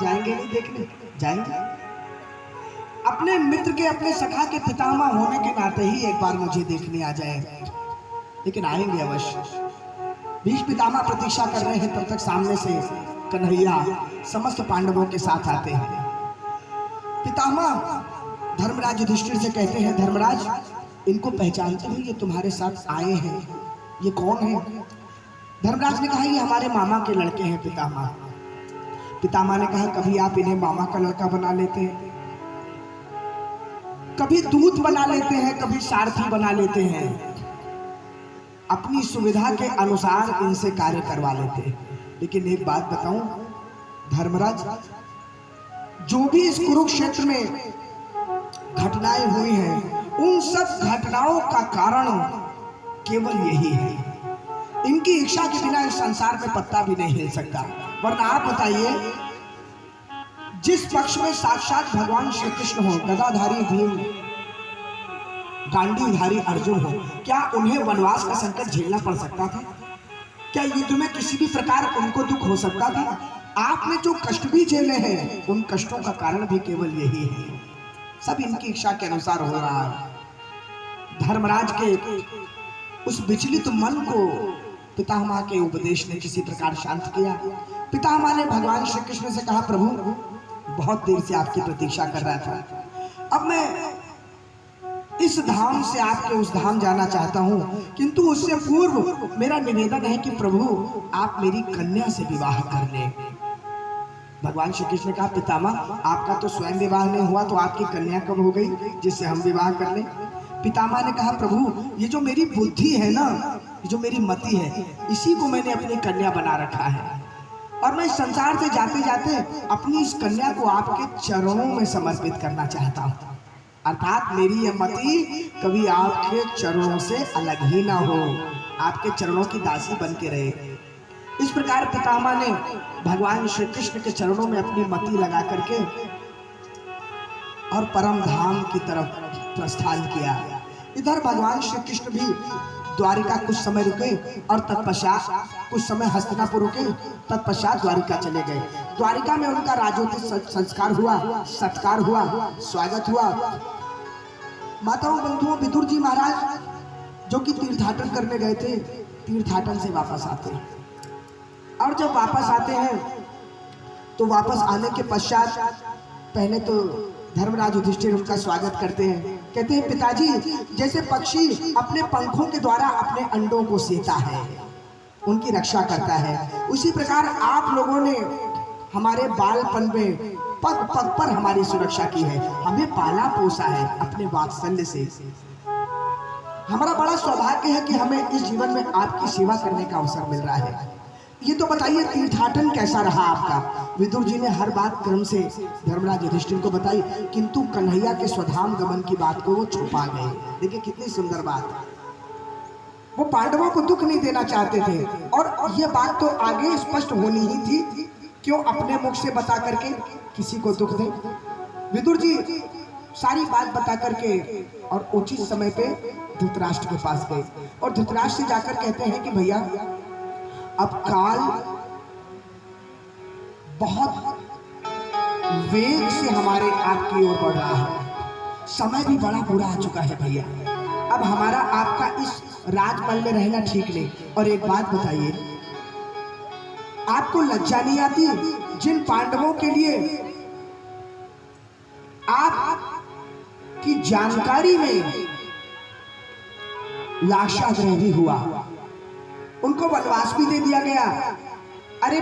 जाएंगे नहीं देखने? जाएंगे। अपने मित्र के, अपने सखा के पितामह होने के नाते ही एक बार मुझे देखने आ जाए, लेकिन आएंगे अवश्य। भीष्म पितामह प्रतीक्षा कर रहे हैं, तब तक सामने से कन्हैया समस्त पांडवों के साथ आते हैं। पितामह धर्मराज युधिष्ठिर से कहते हैं, धर्मराज इनको पहचानते हो? ये तुम्हारे साथ आए हैं, ये कौन है? धर्मराज ने कहा, ये हमारे मामा के लड़के हैं पितामह। पितामह ने कहा, कभी आप इन्हें मामा का लड़का बना लेते हैं, कभी दूत बना लेते हैं, कभी सारथी बना लेते हैं, अपनी सुविधा के अनुसार इनसे कार्य करवा लेते हैं। लेकिन एक बात बताऊं धर्मराज, जो भी इस कुरुक्षेत्र में घटनाएं हुई हैं, उन सब घटनाओं का कारण केवल यही है। इनकी इच्छा के बिना इस संसार में पत्ता भी नहीं हिल सकता। वरना आप बताइए, जिस पक्ष में साक्षात भगवान श्री कृष्ण हो, गदाधारी भीम, गांडीवधारी अर्जुन हो, क्या उन्हें वनवास का संकट झेलना पड़ सकता था? क्या युद्ध में किसी भी प्रकार उनको दुख हो सकता था? आपने जो कष्ट भी झेले हैं, उन कष्टों का कारण भी केवल यही है। सब इनकी इच्छा के अनुसार हो रहा है। धर्मराज के उस विचलित मन को पितामह के उपदेश ने किसी प्रकार शांत किया। पितामह ने भगवान श्री कृष्ण से कहा, प्रभु बहुत देर से आपकी प्रतीक्षा कर रहा था, अब मैं इस धाम से आपके उस धाम जाना चाहता हूं, किंतु उससे पूर्व मेरा निवेदन है कि प्रभु आप मेरी कन्या से विवाह कर लें। भगवान श्री कृष्ण ने कहा, पितामह आपका तो स्वयं विवाह नहीं हुआ, तो आपकी कन्या कब हो गई जिससे हम विवाह कर लें? पितामह ने कहा, प्रभु ये जो मेरी बुद्धि है ना, ये जो मेरी मति है, इसी को मैंने अपनी कन्या बना रखा है, और मैं इस संसार से जाते जाते अपनी इस कन्या को आपके चरणों में समर्पित करना चाहता हूँ। अर्थात मेरी यह मति कभी आपके चरणों से अलग ही ना हो, आपके चरणों की दासी बन के रहे। इस प्रकार पितामह ने भगवान श्री कृष्ण के चरणों में अपनी मति लगा करके और परम धाम की तरफ प्रस्थान किया। इधर भगवान श्री कृष्ण भी द्वारिका कुछ समय रुके और तत्पश्चात कुछ समय हस्तिनापुर रुके, तत्पश्चात द्वारिका चले गए। द्वारिका में उनका राजोचित संस्कार हुआ, सत्कार हुआ, स्वागत हुआ। माताओं बंधुओं, विदुर जी महाराज जो कि तीर्थाटन करने गए थे, तीर्थाटन से वापस आते हैं, और जब वापस आते हैं तो वापस आने के पश्चात पहले तो धर्मराज युधिष्ठिर उनका स्वागत करते हैं। कहते हैं, पिताजी जैसे पक्षी अपने पंखों के द्वारा अपने अंडों को सेता है, उनकी रक्षा करता है, उसी प्रकार आप लोगों ने हमारे बालपन में पग पग पर हमारी सुरक्षा की है, हमें पाला पोसा है अपने वात्सल्य से। हमारा बड़ा सौभाग्य है कि हमें इस जीवन में आपकी सेवा करने का अवसर मिल रहा है। ये तो बताइए तीर्थाटन कैसा रहा आपका? विदुर जी ने हर बात क्रम से धर्मराज युधिष्ठिर को बताई, किंतु कन्हैया के स्वधाम गमन की बात को वो छुपा गए। देखिए कितनी सुंदर बात, वो पांडवों को दुख नहीं देना चाहते थे, और ये बात तो आगे स्पष्ट होनी ही थी, क्यों अपने मुख से बता करके किसी को दुख दे। विदुर जी सारी बात बता करके और उचित समय पे धृतराष्ट्र के पास गए, और धृतराष्ट्र से जाकर कहते हैं कि भैया अब काल बहुत वेग से हमारे आपकी ओर बढ़ रहा है, समय भी बड़ा बुरा आ चुका है भैया, अब हमारा आपका इस राजमहल में रहना ठीक नहीं। और एक बात बताइए, आपको लज्जा नहीं आती जिन पांडवों के लिए आप की जानकारी में लाक्षागृह भी हुआ, उनको वनवास भी दे दिया गया, अरे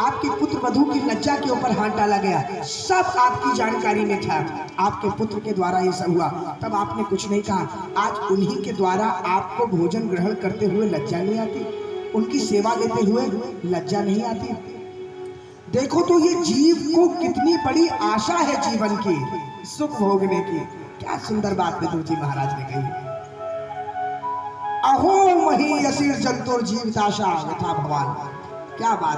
आपके पुत्र वधू की लज्जा के ऊपर हाथ डाला गया, सब आपकी जानकारी में था, आपके पुत्र के द्वारा ये सब हुआ, तब आपने कुछ नहीं कहा। आज उन्हीं के द्वारा आपको भोजन ग्रहण करते हुए लज्जा नहीं आती, उनकी सेवा लेते हुए लज्जा नहीं आती? देखो तो ये जीव को कितनी बड़ी आशा है जीवन की, सुख भोगने की। क्या सुंदर बात विदुर जी महाराज ने कही, अहो मही असीर जंतुर जीविताशा यथा भगवान। क्या बात।